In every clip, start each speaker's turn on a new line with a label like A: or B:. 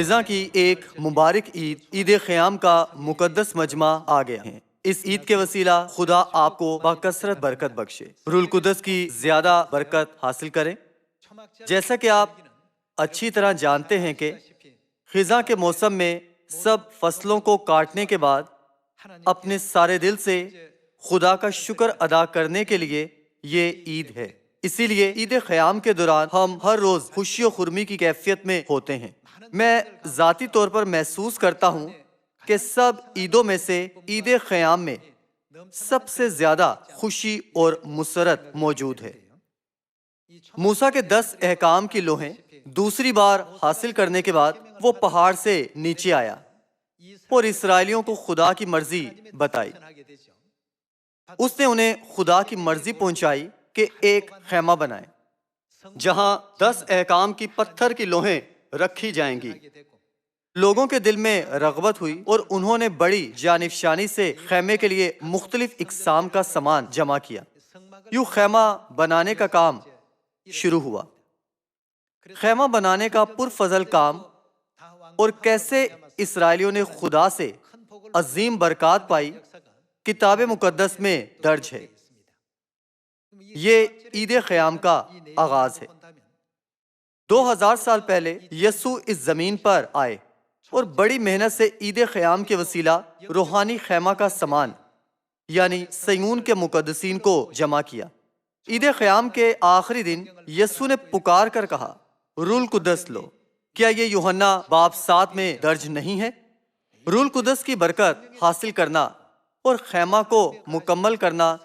A: خزاں کی ایک مبارک عید عید خیام کا مقدس مجمع آ گیا ہے۔ اس عید کے وسیلہ خدا آپ کو بکثرت برکت بخشے، روح القدس کی زیادہ برکت حاصل کریں۔ جیسا کہ آپ اچھی طرح جانتے ہیں کہ خزاں کے موسم میں سب فصلوں کو کاٹنے کے بعد اپنے سارے دل سے خدا کا شکر ادا کرنے کے لیے یہ عید ہے۔ اسی لیے عید خیام کے دوران ہم ہر روز خوشی و خرمی کی کیفیت میں ہوتے ہیں۔ میں ذاتی طور پر محسوس کرتا ہوں کہ سب عیدوں میں سے عید خیام میں سب سے زیادہ خوشی اور مسرت موجود ہے۔ موسیٰ کے 10 احکام کی لوحیں دوسری بار حاصل کرنے کے بعد وہ پہاڑ سے نیچے آیا اور اسرائیلیوں کو خدا کی مرضی بتائی۔ اس نے انہیں خدا کی مرضی پہنچائی کہ ایک خیمہ بنائے جہاں 10 احکام کی پتھر کی لوحیں رکھی جائیں گی۔ لوگوں کے دل میں رغبت ہوئی اور انہوں نے بڑی جانفشانی سے خیمے کے لیے مختلف اقسام کا سامان جمع کیا۔ یوں خیمہ بنانے کا کام شروع ہوا۔ خیمہ بنانے کا پرفضل کام اور کیسے اسرائیلیوں نے خدا سے عظیم برکات پائی کتاب مقدس میں درج ہے۔ یہ عید خیام کا آغاز ہے۔ 2000 سال پہلے یسوع اس زمین پر آئے اور بڑی محنت سے عید خیام کے وسیلہ روحانی خیمہ کا سامان یعنی صیون کے مقدسین کو جمع کیا۔ عید خیام کے آخری دن یسوع نے پکار کر کہا، روح القدس لو۔ کیا یہ یوحنا باب 7 میں درج نہیں ہے؟ روح القدس کی برکت حاصل کرنا اور خیمہ کو مکمل کرنا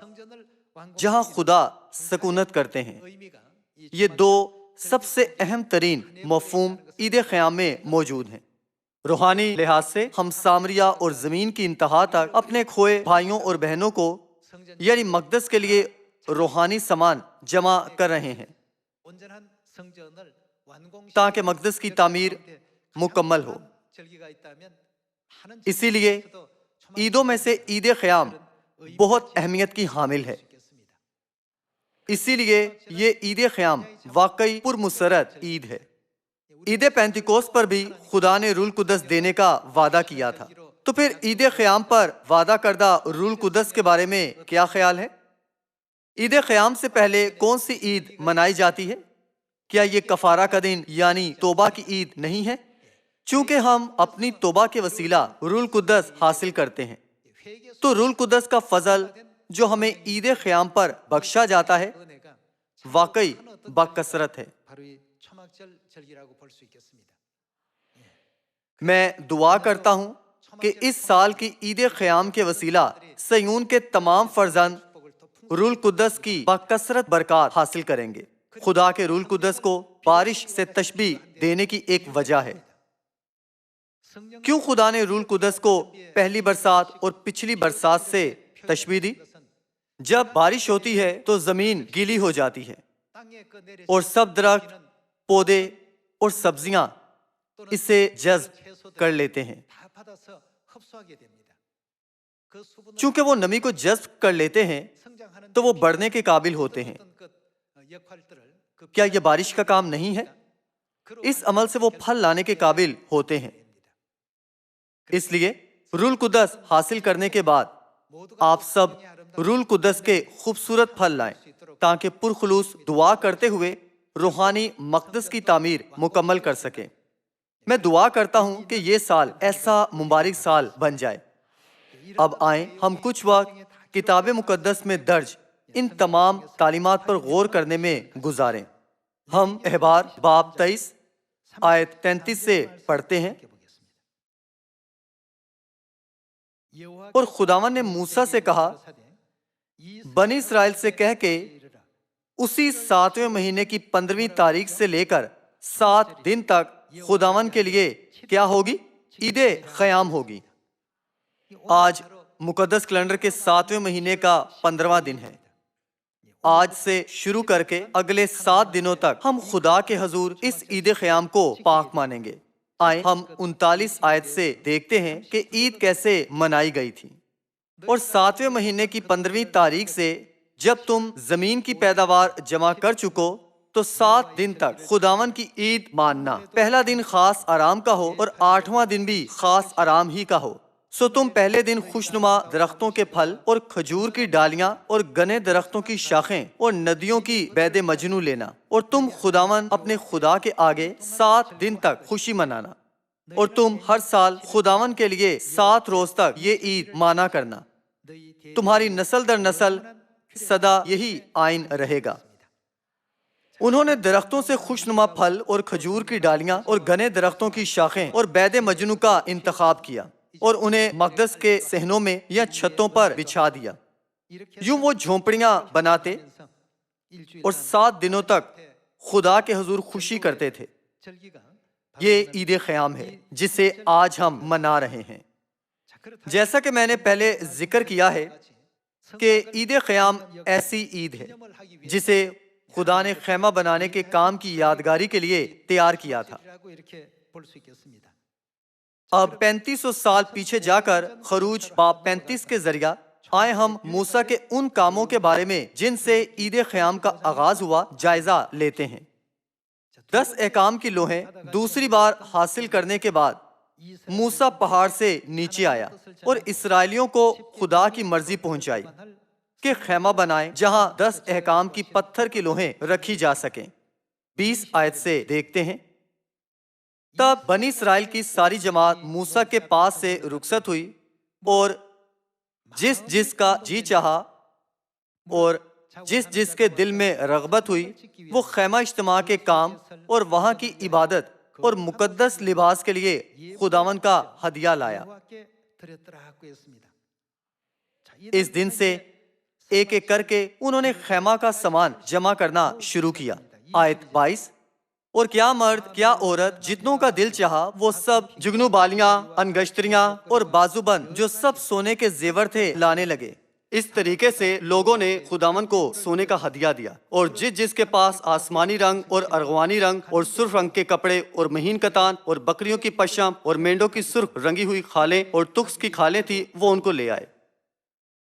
A: جہاں خدا سکونت کرتے ہیں، یہ دو سب سے اہم ترین مفہوم عید خیام میں موجود ہیں۔ روحانی لحاظ سے ہم سامریہ اور زمین کی انتہا تک اپنے کھوئے بھائیوں اور بہنوں کو یعنی مقدس کے لیے روحانی سامان جمع کر رہے ہیں تاکہ مقدس کی تعمیر مکمل ہو۔ اسی لیے عیدوں میں سے عید خیام بہت اہمیت کی حامل ہے۔ اسی لیے یہ عید خیام واقعی پرمسرت عید ہے۔ عید پینتیکوست پر بھی خدا نے روح القدس دینے کا وعدہ کیا تھا۔ تو پھر عید خیام پر وعدہ کردہ روح القدس کے بارے میں کیا خیال ہے؟ عید خیام سے پہلے کون سی عید منائی جاتی ہے؟ کیا یہ کفارہ کا دن یعنی توبہ کی عید نہیں ہے؟ چونکہ ہم اپنی توبہ کے وسیلہ روح القدس حاصل کرتے ہیں، تو روح القدس کا فضل جو ہمیں عید خیام پر بخشا جاتا ہے واقعی بکثرت ہے۔ میں دعا کرتا ہوں کہ اس سال کی عید خیام کے وسیلہ صیون کے تمام فرزند روح القدس کی بکثرت برکات حاصل کریں گے۔ خدا کے روح القدس کو بارش سے تشبیہ دینے کی ایک وجہ ہے۔ کیوں خدا نے روح القدس کو پہلی برسات اور پچھلی برسات سے تشبیہ دی؟ جب بارش ہوتی ہے تو زمین گیلی ہو جاتی ہے اور سب درخت، پودے اور سبزیاں اسے جذب کر لیتے ہیں۔ چونکہ وہ نمی کو جذب کر لیتے ہیں تو وہ بڑھنے کے قابل ہوتے ہیں۔ کیا یہ بارش کا کام نہیں ہے؟ اس عمل سے وہ پھل لانے کے قابل ہوتے ہیں۔ اس لیے روح القدس حاصل کرنے کے بعد آپ سب روح القدس کے خوبصورت پھل لائیں تاکہ پرخلوص دعا کرتے ہوئے روحانی مقدس کی تعمیر مکمل کر سکیں۔ میں دعا کرتا ہوں کہ یہ سال ایسا مبارک سال بن جائے۔ اب آئیں ہم کچھ وقت کتاب مقدس میں درج ان تمام تعلیمات پر غور کرنے میں گزاریں۔ ہم احبار باب 23 آیت 33 سے پڑھتے ہیں، اور خداوند نے موسیٰ سے کہا، بنی اسرائیل سے کہہ کہ اسی 7ویں مہینے کی 15ویں تاریخ سے لے کر 7 دن تک خداوند کے لیے کیا ہوگی؟ عید خیام ہوگی۔ آج مقدس کیلنڈر کے 7ویں مہینے کا 15واں دن ہے۔ آج سے شروع کر کے اگلے 7 دنوں تک ہم خدا کے حضور اس عید خیام کو پاک مانیں گے۔ آئیں ہم 39 آیت سے دیکھتے ہیں کہ عید کیسے منائی گئی تھی۔ اور 7ویں مہینے کی 15ویں تاریخ سے جب تم زمین کی پیداوار جمع کر چکو تو 7 دن تک خداون کی عید ماننا، پہلا دن خاص آرام کا ہو اور 8واں دن بھی خاص آرام ہی کا ہو۔ سو تم پہلے دن خوشنما درختوں کے پھل اور کھجور کی ڈالیاں اور گنے درختوں کی شاخیں اور ندیوں کی بید مجنو لینا، اور تم خداون اپنے خدا کے آگے 7 دن تک خوشی منانا، اور تم ہر سال خداون کے لیے 7 روز تک یہ عید مانا کرنا۔ تمہاری نسل در نسل سدا یہی آئین رہے گا۔ انہوں نے درختوں سے خوشنما پھل اور کھجور کی ڈالیاں اور گنے درختوں کی شاخیں اور بید مجنو کا انتخاب کیا اور انہیں مقدس کے صحنوں میں یا چھتوں پر بچھا دیا۔ یوں وہ جھونپڑیاں بناتے اور 7 دنوں تک خدا کے حضور خوشی کرتے تھے۔ یہ عید خیام ہے جسے آج ہم منا رہے ہیں۔ جیسا کہ میں نے پہلے ذکر کیا ہے کہ عید خیام ایسی عید ہے جسے خدا نے خیمہ بنانے کے کام کی یادگاری کے لیے تیار کیا تھا۔ اب 3500 سال پیچھے جا کر خروج باب 35 کے ذریعہ آئے ہم موسیٰ کے ان کاموں کے بارے میں جن سے عید خیام کا آغاز ہوا جائزہ لیتے ہیں۔ 10 احکام کی لوحیں دوسری بار حاصل کرنے کے بعد موسیٰ پہاڑ سے نیچے آیا اور اسرائیلیوں کو خدا کی مرضی پہنچائی کہ خیمہ بنائیں جہاں 10 احکام کی پتھر کی لوحیں رکھی جا سکیں۔ 20 آیت سے دیکھتے ہیں، تب بنی اسرائیل کی ساری جماعت موسیٰ کے پاس سے رخصت ہوئی، اور جس جس کا جی چاہا اور جس جس کے دل میں رغبت ہوئی وہ خیمہ اجتماع کے کام اور وہاں کی عبادت اور مقدس لباس کے لیے خداوند کا ہدیہ لایا۔ اس دن سے ایک ایک کر کے انہوں نے خیمہ کا سامان جمع کرنا شروع کیا۔ آیت 22، اور کیا مرد کیا عورت جتنوں کا دل چاہا وہ سب جگنو بالیاں، انگشتریاں اور بازو بند جو سب سونے کے زیور تھے لانے لگے۔ اس طریقے سے لوگوں نے خداوند کو سونے کا ہدیہ دیا، اور جس جس کے پاس آسمانی رنگ اور ارغوانی رنگ اور سرخ رنگ کے کپڑے اور مہین کتان اور بکریوں کی پشم اور مینڈوں کی سرخ رنگی ہوئی کھالیں اور تخس کی کھالیں تھی وہ ان کو لے آئے۔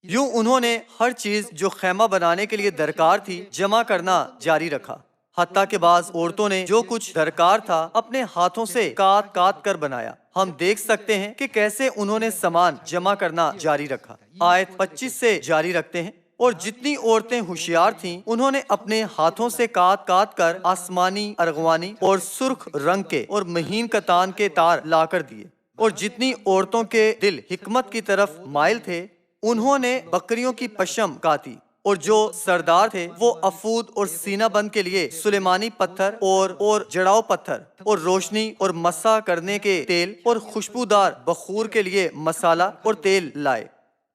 A: یوں انہوں نے ہر چیز جو خیمہ بنانے کے لیے درکار تھی جمع کرنا جاری رکھا، حتیٰ کہ بعض عورتوں نے جو کچھ درکار تھا اپنے ہاتھوں سے کاٹ کاٹ کر بنایا۔ ہم دیکھ سکتے ہیں کہ کیسے انہوں نے سامان جمع کرنا جاری رکھا۔ آیت 25 سے جاری رکھتے ہیں، اور جتنی عورتیں ہوشیار تھیں انہوں نے اپنے ہاتھوں سے کاٹ کاٹ کر آسمانی، ارغوانی اور سرخ رنگ کے اور مہین کتان کے تار لا کر دیے، اور جتنی عورتوں کے دل حکمت کی طرف مائل تھے انہوں نے بکریوں کی پشم کاٹی، اور جو سردار تھے وہ افود اور سینہ بند کے لیے سلیمانی پتھر اور جڑاؤ پتھر اور روشنی اور مسح کرنے کے تیل اور خوشبودار بخور کے لیے مسالہ اور تیل لائے۔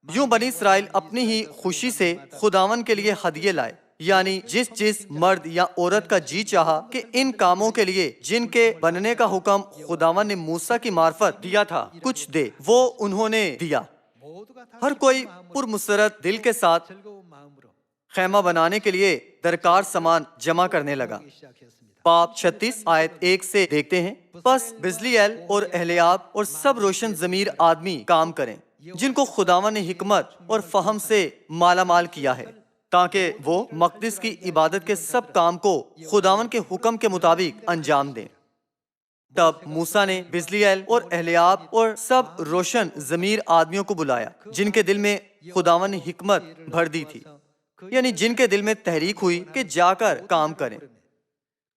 A: یوں بنی اسرائیل اپنی ہی خوشی سے خداوند کے لیے ہدیے لائے، یعنی جس جس مرد یا عورت کا جی چاہا کہ ان کاموں کے لیے جن کے بننے کا حکم خداوند نے موسیٰ کی معرفت دیا تھا کچھ دے، وہ انہوں نے دیا۔ ہر کوئی پرمسرت دل کے ساتھ خیمہ بنانے کے لیے درکار سامان جمع کرنے لگا۔ باب 36 آیت 1 سے دیکھتے ہیں، پس بزلیل اور اہلیاب اور سب روشن ضمیر آدمی کام کریں جن کو خداوند نے حکمت اور فہم سے مالا مال کیا ہے، تاکہ وہ مقدس کی عبادت کے سب کام کو خداوند کے حکم کے مطابق انجام دیں۔ تب موسیٰ نے بزلیل اور اہلیاب اور سب روشن ضمیر آدمیوں کو بلایا جن کے دل میں خداوند نے حکمت بھر دی تھی، یعنی جن کے دل میں تحریک ہوئی کہ جا کر کام کریں،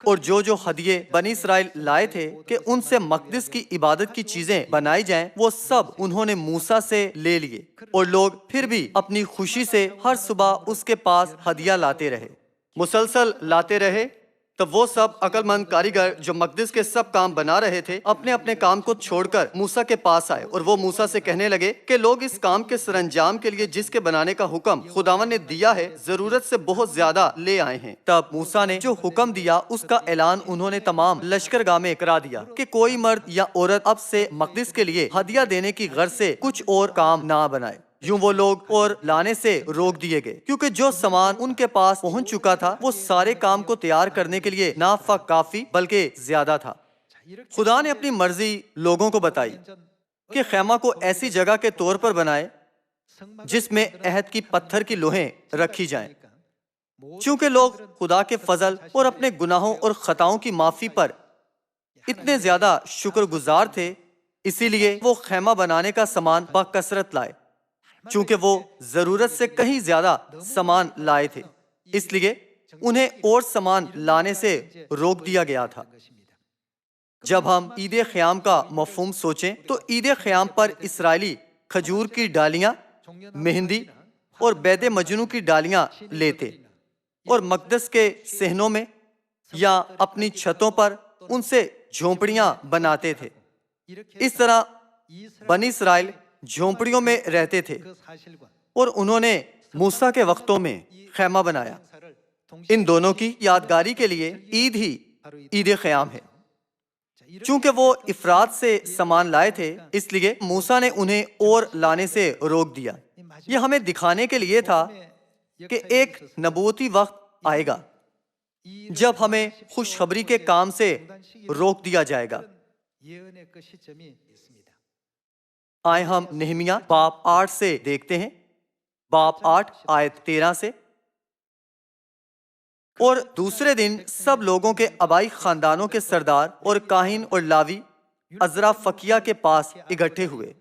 A: اور جو ہدیے بنی اسرائیل لائے تھے کہ ان سے مقدس کی عبادت کی چیزیں بنائی جائیں وہ سب انہوں نے موسیٰ سے لے لیے، اور لوگ پھر بھی اپنی خوشی سے ہر صبح اس کے پاس ہدیہ لاتے رہے، مسلسل لاتے رہے۔ تب وہ سب عقل مند کاریگر جو مقدس کے سب کام بنا رہے تھے اپنے اپنے کام کو چھوڑ کر موسیٰ کے پاس آئے، اور وہ موسیٰ سے کہنے لگے کہ لوگ اس کام کے سر انجام کے لیے جس کے بنانے کا حکم خداوند نے دیا ہے ضرورت سے بہت زیادہ لے آئے ہیں۔ تب موسیٰ نے جو حکم دیا اس کا اعلان انہوں نے تمام لشکرگاہ میں کرا دیا کہ کوئی مرد یا عورت اب سے مقدس کے لیے ہدیہ دینے کی غرض سے کچھ اور کام نہ بنائے۔ یوں وہ لوگ اور لانے سے روک دیے گئے، کیونکہ جو سامان ان کے پاس پہنچ چکا تھا وہ سارے کام کو تیار کرنے کے لیے نہ فقط کافی بلکہ زیادہ تھا۔ خدا نے اپنی مرضی لوگوں کو بتائی کہ خیمہ کو ایسی جگہ کے طور پر بنائے جس میں عہد کی پتھر کی لوحیں رکھی جائیں، چونکہ لوگ خدا کے فضل اور اپنے گناہوں اور خطاؤں کی معافی پر اتنے زیادہ شکر گزار تھے، اسی لیے وہ خیمہ بنانے کا سامان بکثرت لائے۔ چونکہ وہ ضرورت سے کہیں زیادہ سامان لائے تھے، اس لیے انہیں اور سامان لانے سے روک دیا گیا تھا۔ جب ہم عید خیام کا مفہوم سوچیں تو عید خیام پر اسرائیلی کھجور کی ڈالیاں، مہندی اور بید مجنو کی ڈالیاں لیتے اور مقدس کے صحنوں میں یا اپنی چھتوں پر ان سے جھونپڑیاں بناتے تھے۔ اس طرح بنی اسرائیل جھونپڑیوں میں رہتے تھے اور انہوں نے موسیٰ کے وقتوں میں خیمہ بنایا۔ ان دونوں کی یادگاری کے لیے عید ہی عید خیام ہے۔ چونکہ وہ افراط سے سامان لائے تھے، اس لیے موسیٰ نے انہیں اور لانے سے روک دیا۔ یہ ہمیں دکھانے کے لیے تھا کہ ایک نبوتی وقت آئے گا جب ہمیں خوشخبری کے کام سے روک دیا جائے گا۔ آئے ہم نہمیہ باب 8 سے دیکھتے ہیں، باب 8 آیت 13 سے۔ اور دوسرے دن سب لوگوں کے آبائی خاندانوں کے سردار اور کاہن اور لاوی عذرا فکیہ کے پاس اکٹھے ہوئے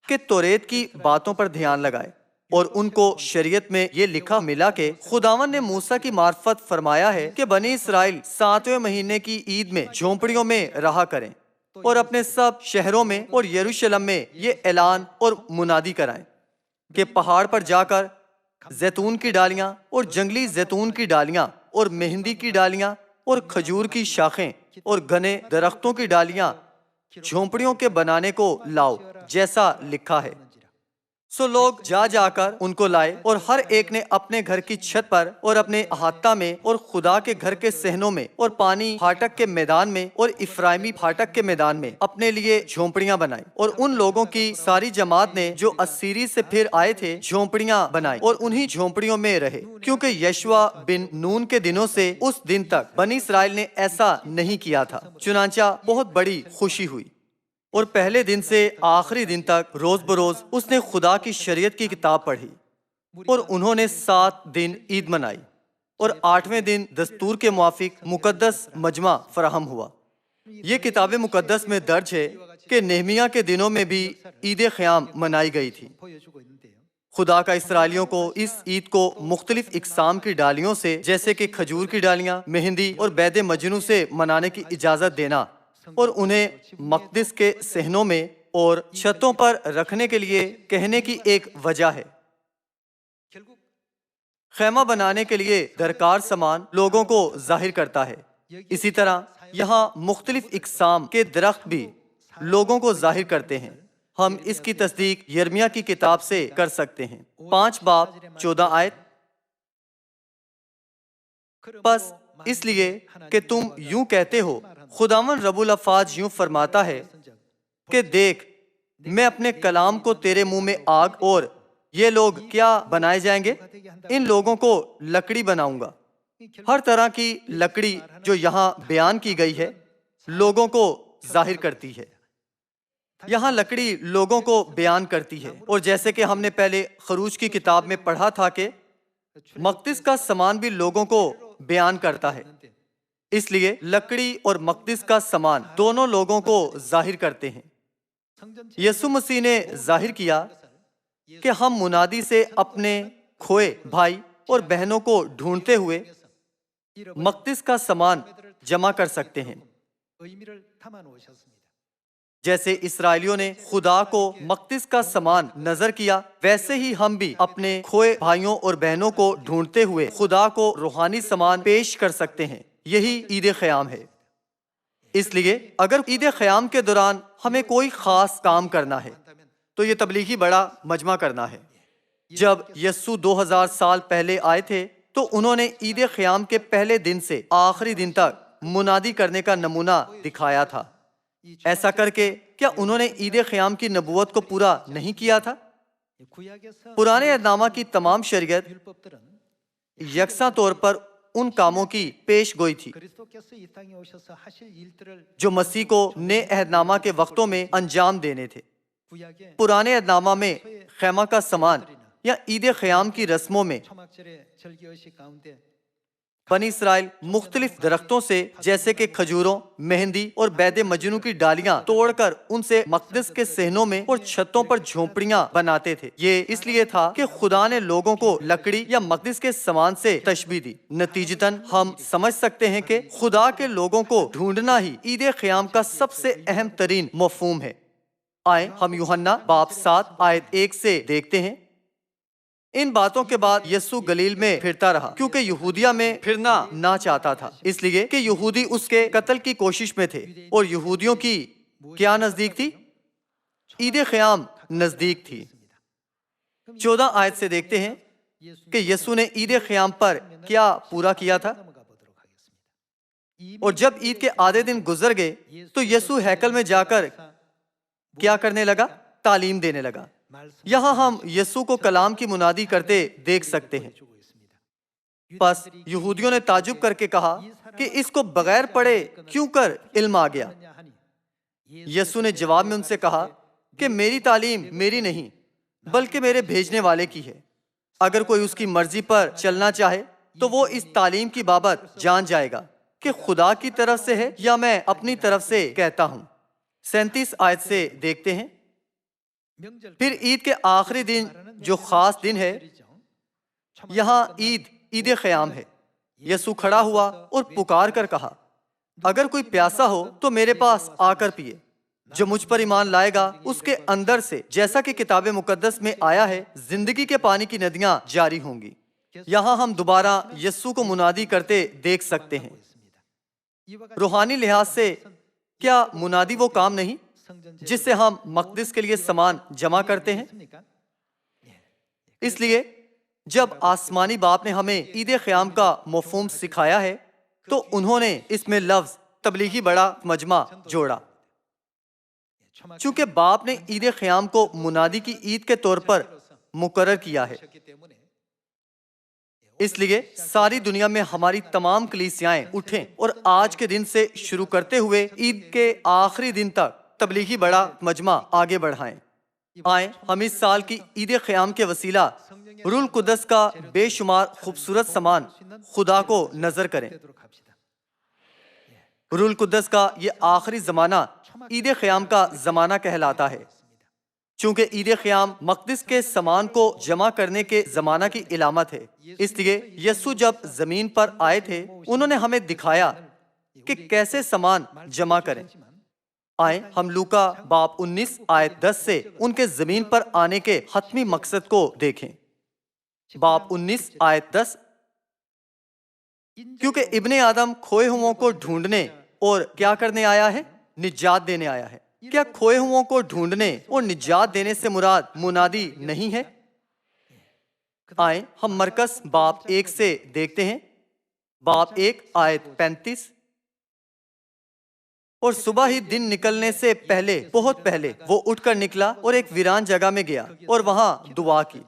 A: کہ توریت کی باتوں پر دھیان لگائے، اور ان کو شریعت میں یہ لکھا ملا کہ خداوند نے موسیٰ کی معرفت فرمایا ہے کہ بنی اسرائیل 7ویں مہینے کی عید میں جھونپڑیوں میں رہا کریں اور اپنے سب شہروں میں اور یروشلم میں یہ اعلان اور منادی کرائیں کہ پہاڑ پر جا کر زیتون کی ڈالیاں اور جنگلی زیتون کی ڈالیاں اور مہندی کی ڈالیاں اور کھجور کی شاخیں اور گھنے درختوں کی ڈالیاں جھونپڑیوں کے بنانے کو لاؤ، جیسا لکھا ہے۔ سو لوگ جا جا کر ان کو لائے، اور ہر ایک نے اپنے گھر کی چھت پر اور اپنے احاطہ میں اور خدا کے گھر کے صحنوں میں اور پانی پھاٹک کے میدان میں اور افرائیمی پھاٹک کے میدان میں اپنے لیے جھونپڑیاں بنائی۔ اور ان لوگوں کی ساری جماعت نے جو اسیری سے پھر آئے تھے جھونپڑیاں بنائی اور انہی جھونپڑیوں میں رہے، کیونکہ یشوع بن نون کے دنوں سے اس دن تک بنی اسرائیل نے ایسا نہیں کیا تھا۔ چنانچہ بہت بڑی خوشی ہوئی، اور پہلے دن سے آخری دن تک روز بروز اس نے خدا کی شریعت کی کتاب پڑھی، اور انہوں نے 7 دن عید منائی، اور 8ویں دن دستور کے موافق مقدس مجمع فراہم ہوا۔ یہ کتاب مقدس میں درج ہے کہ نہمیہ کے دنوں میں بھی عید خیام منائی گئی تھی۔ خدا کا اسرائیلیوں کو اس عید کو مختلف اقسام کی ڈالیوں سے، جیسے کہ کھجور کی ڈالیاں، مہندی اور بید مجنو سے منانے کی اجازت دینا، اور انہیں مقدس کے صحنوں میں اور چھتوں پر رکھنے کے لیے کہنے کی ایک وجہ ہے۔ خیمہ بنانے کے لیے درکار سامان لوگوں کو ظاہر کرتا ہے۔ اسی طرح یہاں مختلف اقسام کے درخت بھی لوگوں کو ظاہر کرتے ہیں۔ ہم اس کی تصدیق یرمیہ کی کتاب سے کر سکتے ہیں، 5 باب 14 آیت۔ پس اس لیے کہ تم یوں کہتے ہو، خداوند رب الافواج یوں فرماتا ہے کہ دیکھ، میں اپنے کلام کو تیرے منہ میں آگ، اور یہ لوگ کیا بنائے جائیں گے؟ ان لوگوں کو لکڑی بناؤں گا۔ ہر طرح کی لکڑی جو یہاں بیان کی گئی ہے لوگوں کو ظاہر کرتی ہے۔ یہاں لکڑی لوگوں کو بیان کرتی ہے، اور جیسے کہ ہم نے پہلے خروج کی کتاب میں پڑھا تھا کہ مقدس کا سامان بھی لوگوں کو بیان کرتا ہے، اس لیے لکڑی اور مقدس کا سامان دونوں لوگوں کو ظاہر کرتے ہیں۔ یسوع مسیح نے ظاہر کیا کہ ہم منادی سے اپنے کھوئے بھائی اور بہنوں کو ڈھونڈتے ہوئے مقدس کا سامان جمع کر سکتے ہیں۔ جیسے اسرائیلیوں نے خدا کو مقدس کا سامان نظر کیا، ویسے ہی ہم بھی اپنے کھوئے بھائیوں اور بہنوں کو ڈھونڈتے ہوئے خدا کو روحانی سامان پیش کر سکتے ہیں۔ یہی عید خیام ہے۔ اس لیے اگر عید خیام کے دوران ہمیں کوئی خاص کام کرنا ہے تو یہ تبلیغی بڑا مجمع کرنا ہے۔ جب یسوع 2000 سال پہلے آئے تھے تو انہوں نے عید خیام کے پہلے دن سے آخری دن تک منادی کرنے کا نمونہ دکھایا تھا۔ ایسا کر کے کیا انہوں نے عید خیام کی نبوت کو پورا نہیں کیا تھا؟ پرانے عہد نامہ کی تمام شریعت یکساں طور پر ان کاموں کی پیش گوئی تھی جو مسیح کو نئے عہد نامہ کے وقتوں میں انجام دینے تھے۔ پرانے عہد نامہ میں خیمہ کا سامان یا عید خیام کی رسموں میں بنی اسرائیل مختلف درختوں سے جیسے کہ کھجوروں، مہندی اور بید مجنو کی ڈالیاں توڑ کر ان سے مقدس کے صحنوں میں اور چھتوں پر جھونپڑیاں بناتے تھے۔ یہ اس لیے تھا کہ خدا نے لوگوں کو لکڑی یا مقدس کے سامان سے تشبیہ دی۔ نتیجتاً ہم سمجھ سکتے ہیں کہ خدا کے لوگوں کو ڈھونڈنا ہی عید خیام کا سب سے اہم ترین مفہوم ہے۔ آئیں ہم یوحنا باب 7 آیت 1 سے دیکھتے ہیں۔ ان باتوں کے بعد یسوع گلیل میں پھرتا رہا، کیونکہ یہودیہ میں پھرنا نہ چاہتا تھا، اس لیے کہ یہودی اس کے قتل کی کوشش میں تھے، اور یہودیوں کی کیا نزدیک تھی؟ عید خیام نزدیک تھی۔ 14 آیت سے دیکھتے ہیں کہ یسوع نے عید خیام پر کیا پورا کیا تھا۔ اور جب عید کے آدھے دن گزر گئے تو یسوع ہیکل میں جا کر کیا کرنے لگا؟ تعلیم دینے لگا۔ یہاں ہم یسوع کو کلام کی منادی کرتے دیکھ سکتے ہیں۔ پس یہودیوں نے تعجب کر کے کہا کہ اس کو بغیر پڑھے کیوں کر علم آ گیا؟ یسوع نے جواب میں ان سے کہا کہ میری تعلیم میری نہیں بلکہ میرے بھیجنے والے کی ہے۔ اگر کوئی اس کی مرضی پر چلنا چاہے تو وہ اس تعلیم کی بابت جان جائے گا کہ خدا کی طرف سے ہے یا میں اپنی طرف سے کہتا ہوں۔ 37 آیت سے دیکھتے ہیں۔ پھر عید کے آخری دن جو خاص دن ہے، یہاں عید خیام ہے، یسوع کھڑا ہوا اور پکار کر کہا، اگر کوئی پیاسا ہو تو میرے پاس آ کر پیے، جو مجھ پر ایمان لائے گا اس کے اندر سے، جیسا کہ کتاب مقدس میں آیا ہے، زندگی کے پانی کی ندیاں جاری ہوں گی۔ یہاں ہم دوبارہ یسوع کو منادی کرتے دیکھ سکتے ہیں۔ روحانی لحاظ سے کیا منادی وہ کام نہیں جس سے ہم مقدس کے لیے سامان جمع کرتے ہیں؟ اس لیے جب آسمانی باپ نے ہمیں عید خیام کا مفہوم سکھایا ہے تو انہوں نے اس میں لفظ تبلیغی بڑا مجمع جوڑا۔ چونکہ باپ نے عید خیام کو منادی کی عید کے طور پر مقرر کیا ہے، اس لیے ساری دنیا میں ہماری تمام کلیسیائیں اٹھیں اور آج کے دن سے شروع کرتے ہوئے عید کے آخری دن تک تبلیغی بڑا مجمع آگے بڑھائیں۔ آئیں ہم اس سال کی عید خیام کے وسیلہ روح القدس کا بے شمار خوبصورت سامان خدا کو نظر کریں۔ روح القدس کا یہ آخری زمانہ عید خیام کا زمانہ کہلاتا ہے، چونکہ عید خیام مقدس کے سامان کو جمع کرنے کے زمانہ کی علامت ہے۔ اس لیے یسوع جب زمین پر آئے تھے انہوں نے ہمیں دکھایا کہ کیسے سامان جمع کریں۔ آئیں ہم لوکا باب 19 آیت 10 سے ان کے زمین پر آنے کے حتمی مقصد کو دیکھیں۔ باب 19 آیت 10، کیونکہ ابن آدم کھوئے ہوں کو ڈھونڈنے اور کیا کرنے آیا ہے؟ نجات دینے آیا ہے۔ کیا کھوئے ہوں کو ڈھونڈنے اور نجات دینے سے مراد منادی نہیں ہے؟ آئیں ہم مرکز باب 1 سے دیکھتے ہیں۔ باب 1 آیت 35، اور صبح ہی دن نکلنے سے پہلے، بہت پہلے، وہ اٹھ کر نکلا اور ایک ویران جگہ میں گیا اور وہاں دعا کی،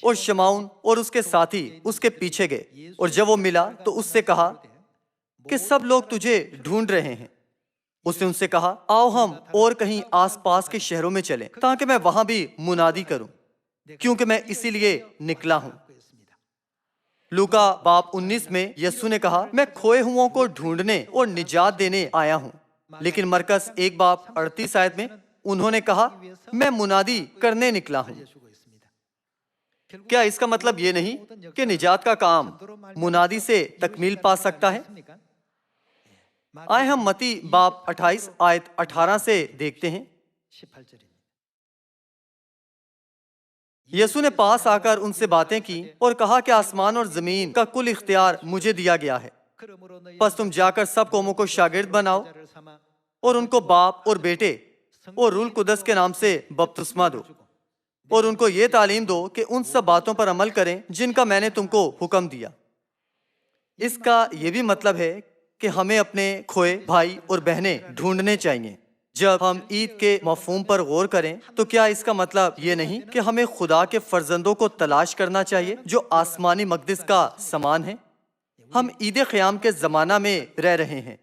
A: اور شمعون اور اس کے ساتھی اس کے پیچھے گئے، اور جب وہ ملا تو اس سے کہا کہ سب لوگ تجھے ڈھونڈ رہے ہیں۔ اس نے ان سے کہا، آؤ ہم اور کہیں آس پاس کے شہروں میں چلیں تاکہ میں وہاں بھی منادی کروں، کیونکہ میں اسی لیے نکلا ہوں۔ لوکا باب 19 میں یسوع نے کہا، میں کھوئے ہوں کو ڈھونڈنے اور نجات دینے آیا ہوں، لیکن مرکز 1 باب 38 آیت میں انہوں نے کہا، میں منادی کرنے نکلا ہوں۔ کیا اس کا مطلب یہ نہیں کہ نجات کا کام منادی سے تکمیل پا سکتا ہے؟ آئے ہم متی باب 28 آیت 18 سے دیکھتے ہیں۔ یسوع نے پاس آ کر ان سے باتیں کی اور کہا کہ آسمان اور زمین کا کل اختیار مجھے دیا گیا ہے، پس تم جا کر سب قوموں کو شاگرد بناؤ اور ان کو باپ اور بیٹے اور روح القدس کے نام سے بپتسمہ دو، اور ان کو یہ تعلیم دو کہ ان سب باتوں پر عمل کریں جن کا میں نے تم کو حکم دیا۔ اس کا یہ بھی مطلب ہے کہ ہمیں اپنے کھوئے بھائی اور بہنیں ڈھونڈنے چاہیے۔ جب ہم عید کے مفہوم پر غور کریں تو کیا اس کا مطلب یہ نہیں کہ ہمیں خدا کے فرزندوں کو تلاش کرنا چاہیے جو آسمانی مقدس کا سامان ہے؟ ہم عید خیام کے زمانہ میں رہ رہے ہیں،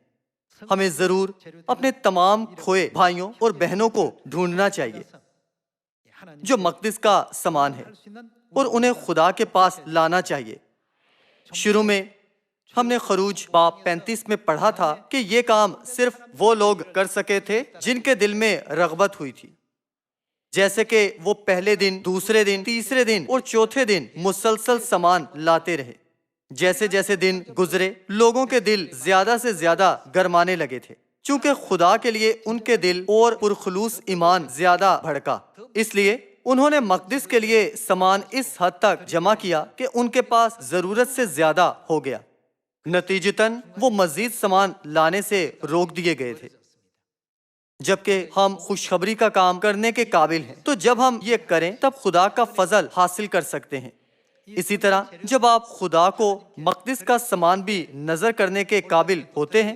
A: ہمیں ضرور اپنے تمام کھوئے بھائیوں اور بہنوں کو ڈھونڈنا چاہیے جو مقدس کا سامان ہے، اور انہیں خدا کے پاس لانا چاہیے۔ شروع میں ہم نے خروج باب 35 میں پڑھا تھا کہ یہ کام صرف وہ لوگ کر سکے تھے جن کے دل میں رغبت ہوئی تھی، جیسے کہ وہ پہلے دن، دوسرے دن، تیسرے دن اور چوتھے دن مسلسل سامان لاتے رہے۔ جیسے جیسے دن گزرے لوگوں کے دل زیادہ سے زیادہ گرمانے لگے تھے، چونکہ خدا کے لیے ان کے دل اور پرخلوص ایمان زیادہ بھڑکا، اس لیے انہوں نے مقدس کے لیے سامان اس حد تک جمع کیا کہ ان کے پاس ضرورت سے زیادہ ہو گیا۔ نتیجتاً وہ مزید سامان لانے سے روک دیے گئے تھے، جبکہ ہم خوشخبری کا کام کرنے کے قابل ہیں۔ تو جب ہم یہ کریں تب خدا کا فضل حاصل کر سکتے ہیں۔ اسی طرح جب آپ خدا کو مقدس کا سامان بھی نظر کرنے کے قابل ہوتے ہیں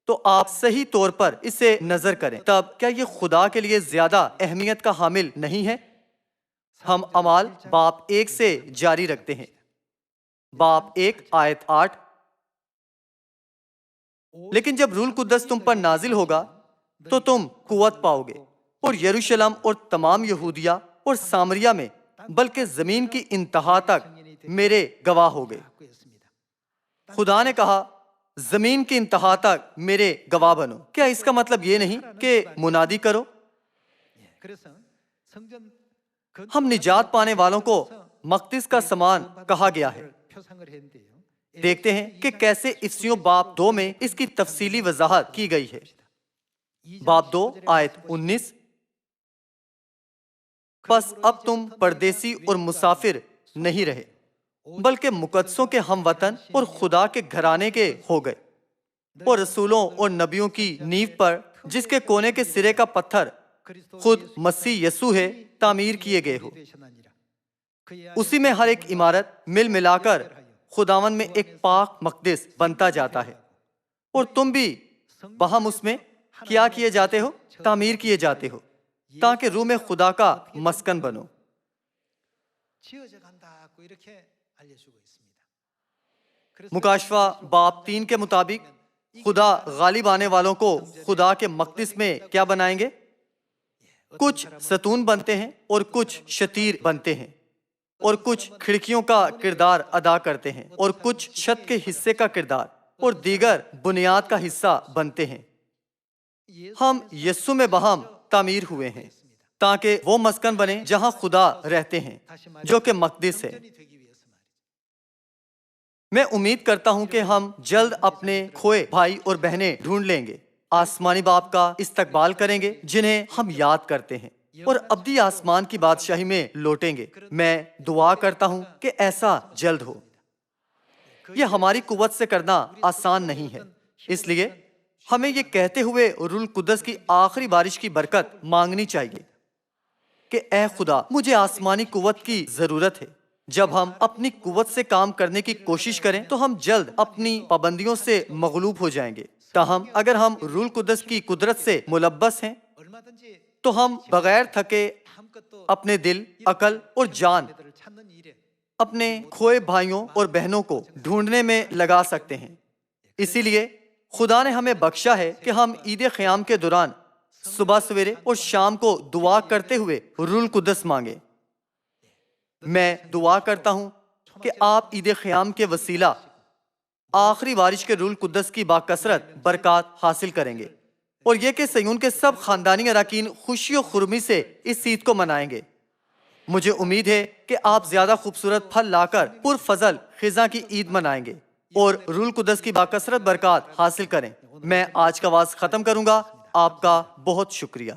A: تو آپ صحیح طور پر اسے نظر کریں، تب کیا یہ خدا کے لیے زیادہ اہمیت کا حامل نہیں ہے؟ ہم اعمال باب 1 سے جاری رکھتے ہیں۔ باب 1 آیت 8، لیکن جب روح القدس تم پر نازل ہوگا تو تم قوت پاؤ گے، اور یروشلم اور تمام یہودیہ اور سامریہ میں بلکہ زمین کی انتہا تک میرے گواہ ہو گئے۔ خدا نے کہا زمین کی انتہا تک میرے گواہ بنو۔ کیا اس کا مطلب یہ نہیں کہ منادی کرو؟ ہم نجات پانے والوں کو مقدس کا سامان کہا گیا ہے۔ دیکھتے ہیں کہ کیسے افسیوں باب 2 میں اس کی تفصیلی وضاحت کی گئی ہے۔ باب 2 آیت 19، پس اب تم پردیسی اور مسافر نہیں رہے بلکہ مقدسوں کے ہم وطن اور خدا کے گھرانے کے ہو گئے، اور رسولوں اور نبیوں کی نیو پر جس کے کونے کے سرے کا پتھر خود مسیح یسوع ہے تعمیر کیے گئے ہو۔ اسی میں ہر ایک عمارت مل ملا کر خداوند میں ایک پاک مقدس بنتا جاتا ہے، اور تم بھی باہم اس میں کیا کیے جاتے ہو؟ تعمیر کیے جاتے ہو، تاکہ روح میں خدا کا مسکن بنو۔ مکاشفہ باب 3 کے مطابق خدا غالب آنے والوں کو خدا کے مقدس میں کیا بنائیں گے؟ کچھ ستون بنتے ہیں اور کچھ شتیر بنتے ہیں، اور کچھ کھڑکیوں کا کردار ادا کرتے ہیں، اور کچھ چھت کے حصے کا کردار، اور دیگر بنیاد کا حصہ بنتے ہیں۔ ہم یسوع میں باہم تعمیر ہوئے ہیں تاکہ وہ مسکن بنے جہاں خدا رہتے ہیں، جو کہ مقدس ہے۔ میں امید کرتا ہوں کہ ہم جلد اپنے کھوئے بھائی اور بہنیں ڈھونڈ لیں گے، آسمانی باپ کا استقبال کریں گے جنہیں ہم یاد کرتے ہیں، اور ابدی آسمان کی بادشاہی میں لوٹیں گے۔ میں دعا کرتا ہوں کہ ایسا جلد ہو۔ یہ ہماری قوت سے کرنا آسان نہیں ہے، اس لیے ہمیں یہ کہتے ہوئے روح القدس کی آخری بارش کی برکت مانگنی چاہیے کہ اے خدا مجھے آسمانی قوت کی ضرورت ہے۔ جب ہم اپنی قوت سے کام کرنے کی کوشش کریں تو ہم جلد اپنی پابندیوں سے مغلوب ہو جائیں گے۔ تاہم اگر ہم روح القدس کی قدرت سے ملبس ہیں تو ہم بغیر تھکے اپنے دل، عقل اور جان اپنے کھوئے بھائیوں اور بہنوں کو ڈھونڈنے میں لگا سکتے ہیں۔ اسی لیے خدا نے ہمیں بخشا ہے کہ ہم عید قیام کے دوران صبح سویرے اور شام کو دعا کرتے ہوئے روح القدس مانگیں۔ میں دعا کرتا ہوں کہ آپ عید قیام کے وسیلہ آخری بارش کے روح القدس کی باکثرت برکات حاصل کریں گے، اور یہ کہ سیون کے سب خاندانی اراکین خوشی و خرمی سے اس عید کو منائیں گے۔ مجھے امید ہے کہ آپ زیادہ خوبصورت پھل لا کر پرفضل خزاں کی عید منائیں گے اور روح القدس کی باکثرت برکات حاصل کریں۔ میں آج کا وعظ ختم کروں گا۔ آپ کا بہت شکریہ۔